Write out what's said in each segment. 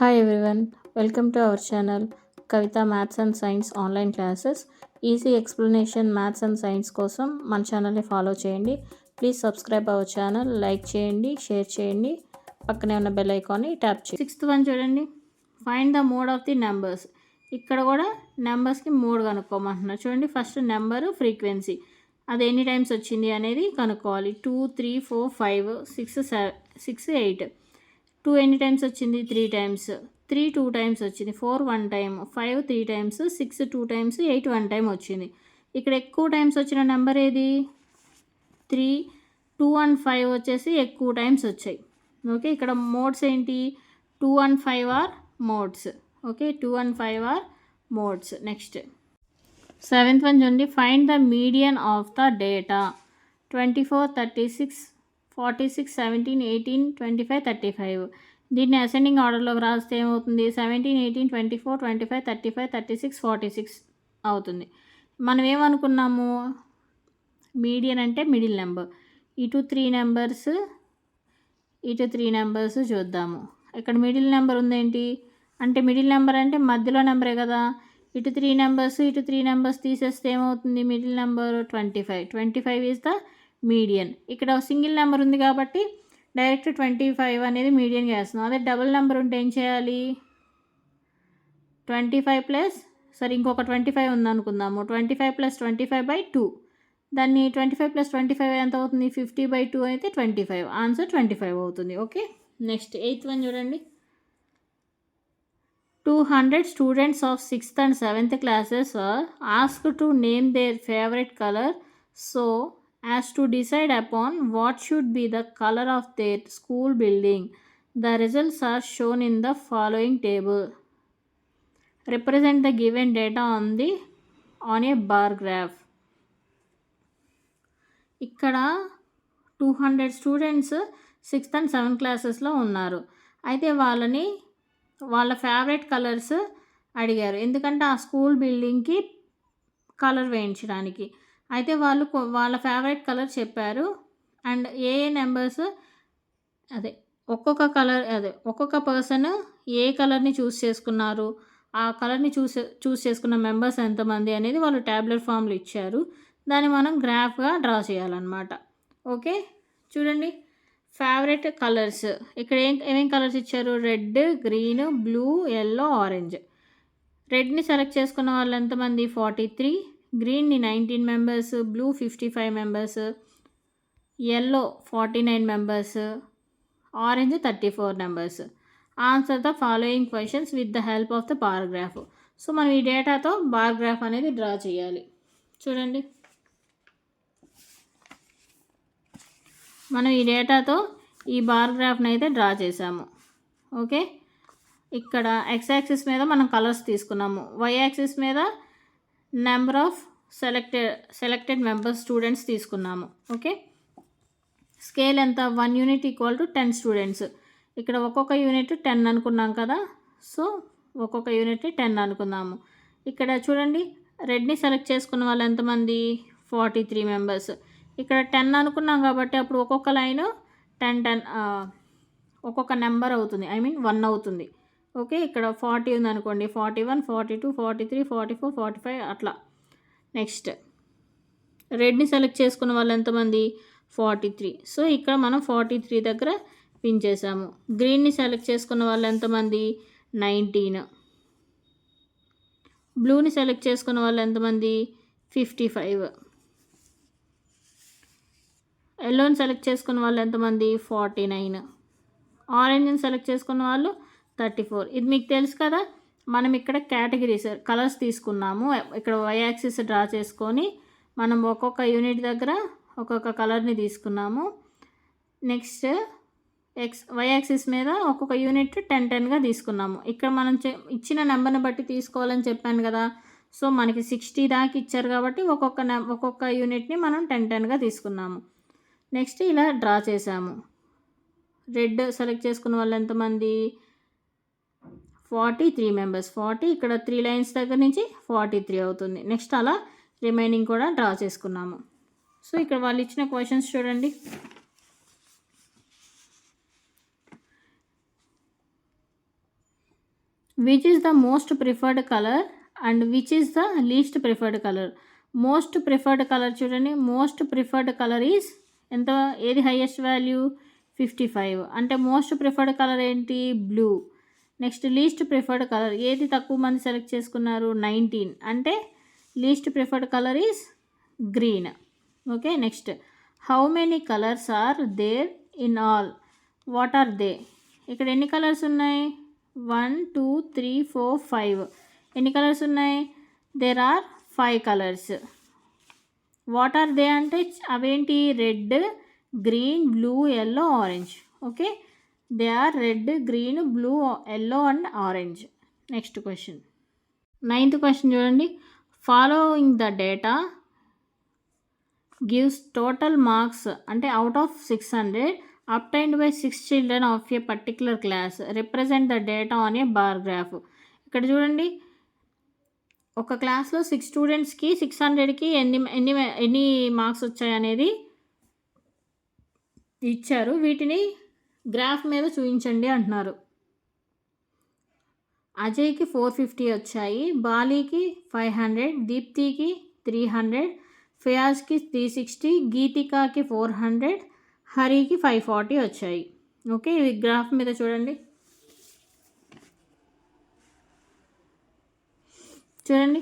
Hi everyone, welcome to our channel Kavita Maths and Science online classes. Easy explanation maths and science కోసం మన ఛానల్ని follow చేయండి. Please subscribe our channel, like చేయండి, share చేయండి, పక్కనే ఉన్న బెల్ ఐకాన్ని ట్యాప్ చేయండి. 6th వన్ చూడండి, find the mode of the numbers. ఇక్కడ కూడా నెంబర్స్కి మోడ్ కనుక్కోమంటున్నారు. చూడండి, ఫస్ట్ నెంబరు ఫ్రీక్వెన్సీ, అది ఎన్ని టైమ్స్ వచ్చింది అనేది కనుక్కోవాలి. 2, 3, 4, 5, 6, 8. 2 ఎన్ని టైమ్స్ వచ్చింది? 3 టైమ్స్. 3 2 టైమ్స్ వచ్చింది. 4 1 టైమ్. 5 3 టైమ్స్. 6 2 టైమ్స్. 8 1 టైమ్ వచ్చింది. ఇక్కడ ఎక్కువ టైమ్స్ వచ్చిన నెంబర్ ఏది? 3, 2 and 5 వచ్చేసి ఎక్కువ టైమ్స్ వచ్చాయి. ఓకే, ఇక్కడ మోడ్స్ ఏంటి? 2 and 5 are modes. Okay, 2 and 5 are modes. Next 7th one చూడండి, find the median of the data. 24, 36, 46, 17, 18, 25, 35. దీన్ని అసెండింగ్ ఆర్డర్లోకి రాస్తే ఏమవుతుంది? 17, 18, 24, 25, 35, 36, 46 అవుతుంది. మనం ఏమనుకున్నాము? మీడియన్ అంటే మిడిల్ నెంబర్. ఇటు 3 నెంబర్స్, ఇటు 3 నెంబర్స్ చూద్దాము. ఇక్కడ మిడిల్ నెంబర్ ఉందేంటి అంటే, మిడిల్ నెంబర్ అంటే మధ్యలో నెంబరే కదా. ఇటు 3 నెంబర్స్, ఇటు 3 నెంబర్స్ తీసేస్తే ఏమవుతుంది? Middle number 25. 25 is the median. ఇక్కడ సింగిల్ నెంబర్ ఉంది కాబట్టి డైరెక్ట్ 25 అనేది మీడియన్గా వేస్తున్నాం. అదే డబుల్ నెంబర్ ఉంటే ఏం చేయాలి? 25 ప్లస్, సరే ఇంకొక 25 ఉందనుకుందాము. 25 ప్లస్ 25/2. దాన్ని 25 ప్లస్ 25 ఎంత అవుతుంది? 50/2 అయితే 25. ఆన్సర్ 25 అవుతుంది. ఓకే, నెక్స్ట్ 8th వన్ చూడండి. 200 students of 6th and 7th classes are asked to name their favorite color so as to decide upon what should be the color of their school building. The results are shown in the following table. Represent the given data on a bar graph. ఇక్కడ 200 students 6th and 7th క్లాసెస్లో ఉన్నారు. అయితే వాళ్ళ favourite colours అడిగారు, ఎందుకంటే ఆ school బిల్డింగ్కి colour వేయించడానికి. అయితే వాళ్ళు వాళ్ళ ఫేవరెట్ కలర్ చెప్పారు. అండ్ ఏ నెంబర్స్ ఒక్కొక్క పర్సన్ ఏ కలర్ని చూస్ చేసుకున్నారు, ఆ కలర్ని చూస్ చేసుకున్న మెంబర్స్ ఎంతమంది అనేది వాళ్ళు ట్యాబ్లెట్ ఫామ్లో ఇచ్చారు. దాన్ని మనం గ్రాఫ్గా డ్రా చేయాలన్నమాట. ఓకే, చూడండి, ఫేవరెట్ కలర్స్ ఇక్కడ ఏమేం కలర్స్ ఇచ్చారు? Red, green, blue, yellow, orange. రెడ్ని సెలెక్ట్ చేసుకున్న వాళ్ళు ఎంతమంది? 43. గ్రీన్ని 19 members, blue 55 members, yellow 49 members, orange 34 members. Answer the following questions with the help of the bar graph. So మనం ఈ డేటాతో బార్ గ్రాఫ్ అనేది డ్రా చేయాలి. చూడండి, మనం ఈ డేటాతో ఈ బార్ గ్రాఫ్ని అయితే డ్రా చేసాము. ఓకే, ఇక్కడ ఎక్స్ యాక్సిస్ మీద మనం కలర్స్ తీసుకున్నాము, వై యాక్సిస్ మీద number of selected members students తీసుకున్నాము. ఓకే, స్కేల్ ఎంత? 1 యూనిట్ ఈక్వల్ టు 10 స్టూడెంట్స్. ఇక్కడ ఒక్కొక్క యూనిట్ 10 అనుకున్నాం కదా, సో ఒక్కొక్క యూనిట్ 10 అనుకున్నాము. ఇక్కడ చూడండి, రెడ్ని సెలెక్ట్ చేసుకున్న వాళ్ళు ఎంతమంది? 43 మెంబర్స్. ఇక్కడ 10 అనుకున్నాం కాబట్టి అప్పుడు ఒక్కొక్క లైన్ 10 ఒక్కొక్క నెంబర్ అవుతుంది, 1 అవుతుంది. ఓకే, ఇక్కడ 40 ఉందనుకోండి, 41, 42, 43, 44, 45 అట్లా. నెక్స్ట్ రెడ్ని సెలెక్ట్ చేసుకున్న వాళ్ళు ఎంతమంది? 43. సో ఇక్కడ మనం 43 దగ్గర పిన్ చేసాము. గ్రీన్ని సెలెక్ట్ చేసుకున్న వాళ్ళు ఎంతమంది? 19. బ్లూని సెలెక్ట్ చేసుకున్న వాళ్ళు ఎంతమంది? 55. ఎల్లోని సెలెక్ట్ చేసుకున్న వాళ్ళు ఎంతమంది? 49. ఆరెంజ్ని సెలెక్ట్ చేసుకున్న వాళ్ళు 34. ఇది మీకు తెలుసు కదా, మనం ఇక్కడ కేటగిరీస్ కలర్స్ తీసుకున్నాము. ఇక్కడ వై యాక్సిస్ డ్రా చేసుకొని మనం ఒక్కొక్క యూనిట్ దగ్గర ఒక్కొక్క కలర్ని తీసుకున్నాము. నెక్స్ట్ వై యాక్సిస్ మీద ఒక్కొక్క యూనిట్ 10 తీసుకున్నాము. ఇక్కడ మనం ఇచ్చిన నెంబర్ని బట్టి తీసుకోవాలని చెప్పాను కదా. సో మనకి 60 దాకా ఇచ్చారు కాబట్టి ఒక్కొక్క యూనిట్ని మనం 10 తీసుకున్నాము. నెక్స్ట్ ఇలా డ్రా చేసాము. రెడ్ సెలెక్ట్ చేసుకున్న వాళ్ళు ఎంతమంది? 43 మెంబర్స్. 40 ఇక్కడ 3 లైన్స్ దగ్గర నుంచి 43 అవుతుంది. నెక్స్ట్ అలా రిమైనింగ్ కూడా డ్రా చేసుకున్నాము. సో ఇక్కడ వాళ్ళు ఇచ్చిన క్వశ్చన్స్ చూడండి. Which is the most preferred colour and which is the least preferred colour. Most preferred colour చూడండి, మోస్ట్ ప్రిఫర్డ్ కలర్ ఈజ్ ఎంత, ఏది హైయెస్ట్ వాల్యూ 55, అంటే మోస్ట్ ప్రిఫర్డ్ కలర్ ఏంటి, blue. Next least preferred colour ఏది తక్కువ మంది select చేసుకున్నారు, 19, అంటే least preferred colour is green. Okay, next how many colours are there in all, what are they. ఇక్కడ ఎన్ని కలర్స్ ఉన్నాయి, 1 2 3 4 5. ఎన్ని కలర్స్ ఉన్నాయి, there are 5 colours. What are they అంటే అవేంటి, red, green, blue, yellow, orange. Okay, they are red, green, blue, yellow and orange. Next question, 9th question చూడండి. Following the data gives total marks అంటే out of 600 obtained by 6 children of a particular class. Represent the data on a bar graph. ఇక్కడ చూడండి, ఒక క్లాస్లో 6 స్టూడెంట్స్కి 600కి ఎన్ని marks వచ్చాయనేది ఇచ్చారు. వీటిని గ్రాఫ్ మీద చూపించండి అంటున్నారు. అజయ్కి 450 వచ్చాయి, బాలీకి 500, దీప్తికి 300, ఫయాజ్కి 360, గీతికాకి 400, హరికి 540 వచ్చాయి. ఓకే, ఇది గ్రాఫ్ మీద చూడండి. చూడండి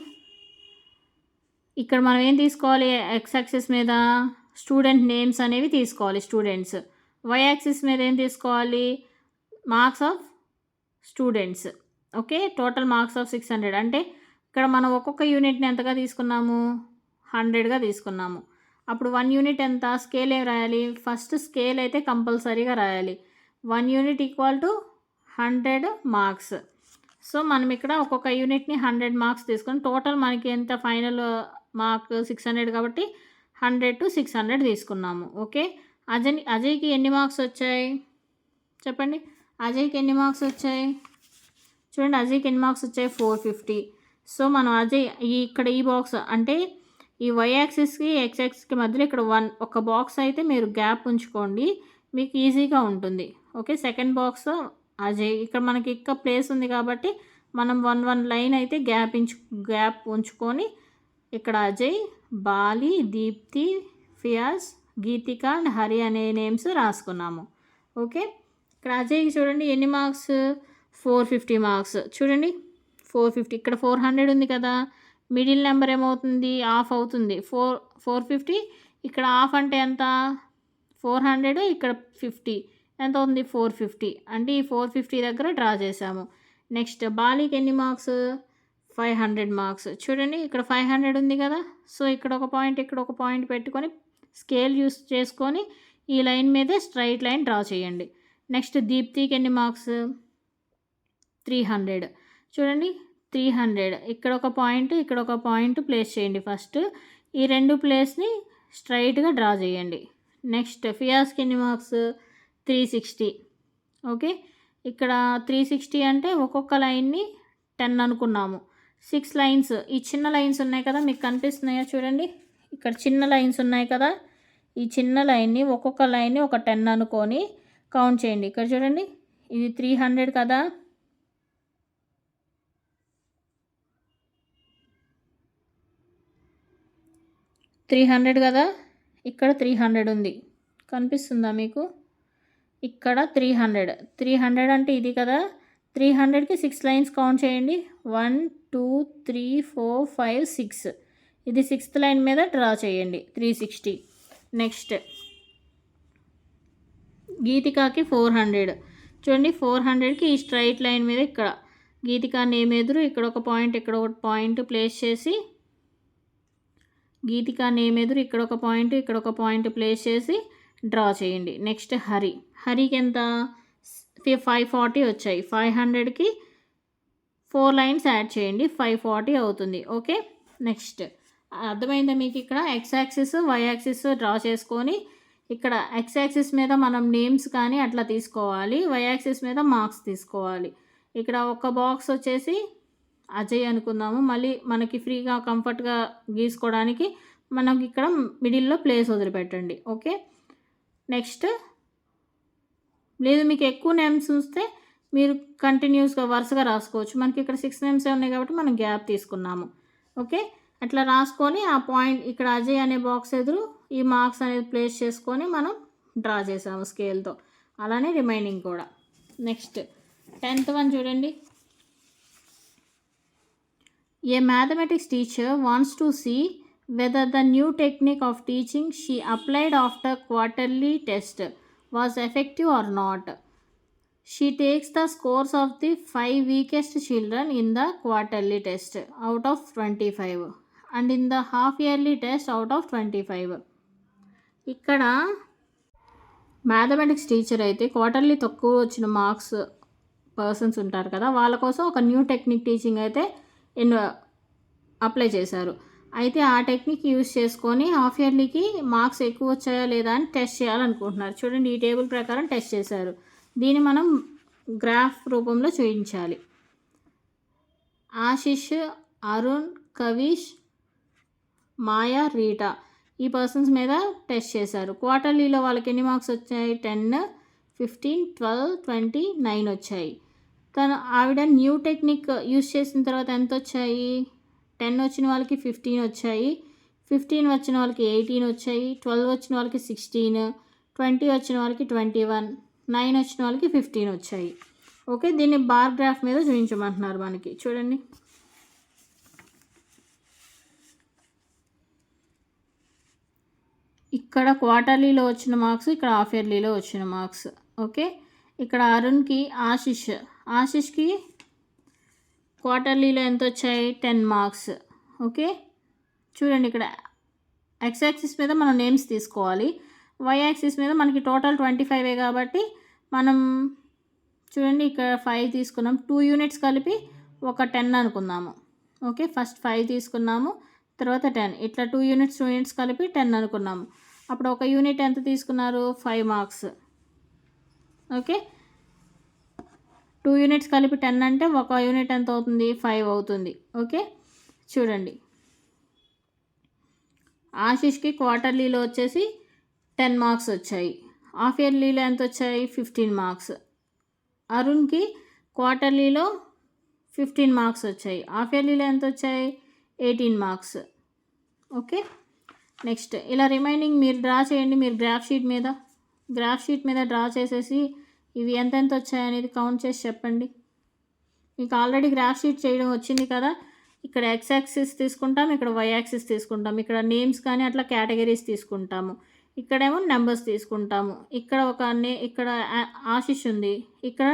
ఇక్కడ మనం ఏం తీసుకోవాలి, ఎక్స్ యాక్సిస్ మీద స్టూడెంట్ నేమ్స్ అనేవి తీసుకోవాలి స్టూడెంట్స్. వై యాక్సిస్ మీద ఏం తీసుకోవాలి, marks of students. Okay, total marks of 600, అంటే ఇక్కడ మనం ఒక్కొక్క యూనిట్ని ఎంతగా తీసుకున్నాము, 100గా తీసుకున్నాము. అప్పుడు 1 యూనిట్ ఎంత, స్కేల్ ఏం రాయాలి, ఫస్ట్ స్కేల్ అయితే కంపల్సరీగా రాయాలి. 1 unit equal to 100 marks. So మనం ఇక్కడ ఒక్కొక్క యూనిట్ని 100 మార్క్స్ తీసుకొని టోటల్ మనకి ఎంత ఫైనల్ మార్క్ 600 కాబట్టి 100 to 600 తీసుకున్నాము. ఓకే, అజయ్కి ఎన్ని మార్క్స్ వచ్చాయి చెప్పండి, అజయ్కి ఎన్ని మార్క్స్ వచ్చాయి చూడండి, అజయ్కి ఎన్ని మార్క్స్ వచ్చాయి, 450. సో మనం అజయ్ ఇక్కడ ఈ బాక్స్ అంటే ఈ వై యాక్సిస్కి ఎక్స్ యాక్సిస్కి మధ్యలో ఇక్కడ ఒక బాక్స్ అయితే మీరు గ్యాప్ ఉంచుకోండి, మీకు ఈజీగా ఉంటుంది. ఓకే, సెకండ్ బాక్స్ అజయ్, ఇక్కడ మనకి ఇక్కడ ప్లేస్ ఉంది కాబట్టి మనం 1 లైన్ అయితే గ్యాప్ ఉంచుకొని ఇక్కడ అజయ్, బాలి, దీప్తి, ఫియాజ్, గీతిక అండ్ హరి అనే నేమ్స్ రాసుకున్నాము. ఓకే, ఇక్కడ అజయ్కి చూడండి ఎన్ని మార్క్స్, 450 మార్క్స్. చూడండి 450, ఇక్కడ 400 ఉంది కదా, మిడిల్ నెంబర్ ఏమవుతుంది, ఆఫ్ అవుతుంది. 450, ఇక్కడ ఆఫ్ అంటే ఎంత, 400, ఇక్కడ 50 ఎంత అవుతుంది, 450, అంటే ఈ 450 దగ్గర డ్రా చేసాము. నెక్స్ట్ బాలీకి ఎన్ని మార్క్స్, 500 మార్క్స్. చూడండి ఇక్కడ 500 ఉంది కదా, సో ఇక్కడ ఒక పాయింట్ ఇక్కడ ఒక పాయింట్ పెట్టుకొని స్కేల్ యూస్ చేసుకొని ఈ లైన్ మీదే స్ట్రైట్ లైన్ డ్రా చేయండి. నెక్స్ట్ దీప్తికి ఎన్ని మార్క్స్, 300. చూడండి 300, ఇక్కడ ఒక పాయింట్ ఇక్కడ ఒక పాయింట్ ప్లేస్ చేయండి. ఫస్ట్ ఈ 2 ప్లేస్ని స్ట్రైట్గా డ్రా చేయండి. నెక్స్ట్ ఫియాజ్కి ఎన్ని మార్క్స్, 360. ఓకే, ఇక్కడ 360 అంటే ఒక్కొక్క లైన్ని 10 అనుకున్నాము. 6 లైన్స్, ఈ చిన్న లైన్స్ ఉన్నాయి కదా మీకు కనిపిస్తున్నాయా చూడండి, ఇక్కడ చిన్న లైన్స్ ఉన్నాయి కదా, ఈ చిన్న లైన్ని ఒక్కొక్క లైన్ని ఒక 10 అనుకొని కౌంట్ చేయండి. ఇక్కడ చూడండి ఇది 300 కదా, కదా, ఇక్కడ 300 ఉంది కనిపిస్తుందా మీకు, ఇక్కడ 300 అంటే ఇది కదా, 300కి 6 లైన్స్ కౌంట్ చేయండి, 1 2 3 4 5 6, ఇది 6th లైన్ మీద డ్రా చేయండి 360. నెక్స్ట్ గీతికాకి 400. చూడండి 400కి ఈ స్ట్రైట్ లైన్ మీద ఇక్కడ గీతికా నేమ్ ఎదురు ఇక్కడ ఒక పాయింట్ ఇక్కడ ఒక పాయింట్ ప్లేస్ చేసి, గీతికా నేమ్ ఎదురు ఇక్కడ ఒక పాయింట్ ఇక్కడ ఒక పాయింట్ ప్లేస్ చేసి డ్రా చేయండి. నెక్స్ట్ హరికి ఎంత, 540 వచ్చాయి, 500కి 4 లైన్స్ యాడ్ చేయండి, 540 అవుతుంది. ఓకే, నెక్స్ట్ అర్థమైందా మీకు, ఇక్కడ X axis Y axis draw చేసుకొని ఇక్కడ ఎక్స్ యాక్సిస్ మీద మనం నేమ్స్ కానీ అట్లా తీసుకోవాలి, వై యాక్సిస్ మీద మార్క్స్ తీసుకోవాలి. ఇక్కడ ఒక బాక్స్ వచ్చేసి అజయ్ అనుకుందాము, మళ్ళీ మనకి ఫ్రీగా కంఫర్ట్గా గీసుకోవడానికి మనకి ఇక్కడ మిడిల్లో ప్లేస్ వదిలిపెట్టండి. ఓకే, నెక్స్ట్ లేదు మీకు ఎక్కువ నేమ్స్ చూస్తే మీరు కంటిన్యూస్గా వరుసగా రాసుకోవచ్చు. మనకి ఇక్కడ 6 నేమ్సే ఉన్నాయి కాబట్టి మనం గ్యాప్ తీసుకున్నాము. ఓకే. అట్లా రాసుకొని ఆ పాయింట్ ఇక్కడ అజయ్ అనే బాక్స్ ఎదురు ఈ మార్క్స్ అనేది ప్లేస్ చేసుకొని మనం డ్రా చేసాము స్కేల్తో. అలానే రిమైనింగ్ కూడా. నెక్స్ట్ 10th వన్ చూడండి. A mathematics teacher wants to see whether the new technique of teaching she applied after quarterly test was effective or not. She takes the scores of the 5 weakest children in the quarterly test out of 25 and in the half yearly test out of 25. ఇక్కడ mathematics teacher అయితే quarterly తక్కువ వచ్చిన marks persons ఉంటారు కదా, వాళ్ళ కోసం ఒక new technique teaching అయితే అప్లై చేశారు. అయితే ఆ టెక్నిక్ యూజ్ చేసుకొని హాఫ్ ఇయర్లీకి మార్క్స్ ఎక్కువ వచ్చాయా లేదా అని టెస్ట్ చేయాలనుకుంటున్నారు. చూడండి, ఈ టేబుల్ ప్రకారం టెస్ట్ చేశారు. దీన్ని మనం గ్రాఫ్ రూపంలో చూపించాలి. ఆశిష్, అరుణ్, కవిష్, మాయా, రీటా ఈ పర్సన్స్ మీద టెస్ట్ చేశారు. క్వార్టర్లీలో వాళ్ళకి ఎన్ని మార్క్స్ వచ్చాయి? 10, 15, 12, 20, 9 వచ్చాయి. ఆవిడ న్యూ టెక్నిక్ యూజ్ చేసిన తర్వాత ఎంత వచ్చాయి? 10 వచ్చిన వాళ్ళకి 15 వచ్చాయి, 15 వచ్చిన వాళ్ళకి 18 వచ్చాయి, 12 వచ్చిన వాళ్ళకి 16, 20 వచ్చిన వాళ్ళకి 21, 9 వచ్చిన వాళ్ళకి 15 వచ్చాయి. ఓకే, దీన్ని బార్ గ్రాఫ్ మీద చూపించమంటున్నారు మనకి. చూడండి, ఇక్కడ క్వార్టర్లీలో వచ్చిన మార్క్స్, ఇక్కడ హాఫ్ ఇయర్లీలో వచ్చిన మార్క్స్. ఓకే, ఇక్కడ అరుణ్కి ఆశిష్కి క్వార్టర్లీలో ఎంత వచ్చాయి? 10 మార్క్స్. ఓకే, చూడండి, ఇక్కడ ఎక్స్ యాక్సిస్ మీద మనం నేమ్స్ తీసుకోవాలి, వై యాక్సిస్ మీద మనకి టోటల్ 25 కాబట్టి మనం చూడండి ఇక్కడ 5 తీసుకున్నాం. 2 యూనిట్స్ కలిపి ఒక 10 అనుకుందాము. ఓకే, ఫస్ట్ 5 తీసుకున్నాము, తర్వాత 10, ఇట్లా 2 యూనిట్స్ కలిపి 10 అనుకున్నాము. అప్పుడు ఒక యూనిట్ ఎంత తీసుకున్నారు? 5 మార్క్స్. ఓకే, 2 యూనిట్స్ కలిపి 10 అంటే ఒక యూనిట్ ఎంత అవుతుంది? 5 అవుతుంది. ఓకే, చూడండి, ఆశిష్కి క్వార్టర్లీలో వచ్చేసి 10 మార్క్స్ వచ్చాయి, హాఫ్ ఇయర్లీలో ఎంత వచ్చాయి? 15 మార్క్స్. అరుణ్కి క్వార్టర్లీలో 15 మార్క్స్ వచ్చాయి, హాఫ్ ఇయర్లీలో ఎంత వచ్చాయి? 18 మార్క్స్. ఓకే, నెక్స్ట్ ఇలా రిమైనింగ్ మీరు డ్రా చేయండి. మీరు గ్రాఫ్ షీట్ మీద డ్రా చేసేసి ఇవి ఎంతెంత వచ్చాయనేది కౌంట్ చేసి చెప్పండి. మీకు ఆల్రెడీ గ్రాఫ్ షీట్ చేయడం వచ్చింది కదా. ఇక్కడ ఎక్స్ యాక్సిస్ తీసుకుంటాం, ఇక్కడ వై యాక్సిస్ తీసుకుంటాం, ఇక్కడ నేమ్స్ కానీ అట్లా కేటగిరీస్ తీసుకుంటాము, ఇక్కడేమో నెంబర్స్ తీసుకుంటాము. ఇక్కడ ఇక్కడ ఆశిష్ ఉంది, ఇక్కడ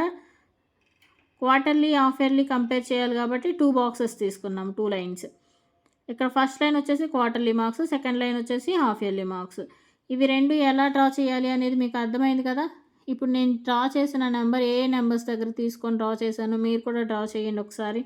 క్వార్టర్లీ హాఫ్ ఇయర్లీ కంపేర్ చేయాలి కాబట్టి 2 బాక్సెస్ తీసుకున్నాం, 2 లైన్స్. ఇక్కడ ఫస్ట్ లైన్ వచ్చేసి క్వార్టర్లీ మార్క్స్, సెకండ్ లైన్ వచ్చేసి హాఫ్ ఇయర్లీ మార్క్స్. ఇవి రెండు ఎలా డ్రా చేయాలి అనేది మీకు అర్థమైంది కదా. ఇప్పుడు నేను డ్రా చేసిన నెంబర్ ఏ నెంబర్స్ దగ్గర తీసుకొని డ్రా చేశాను, మీరు కూడా డ్రా చేయండి ఒకసారి.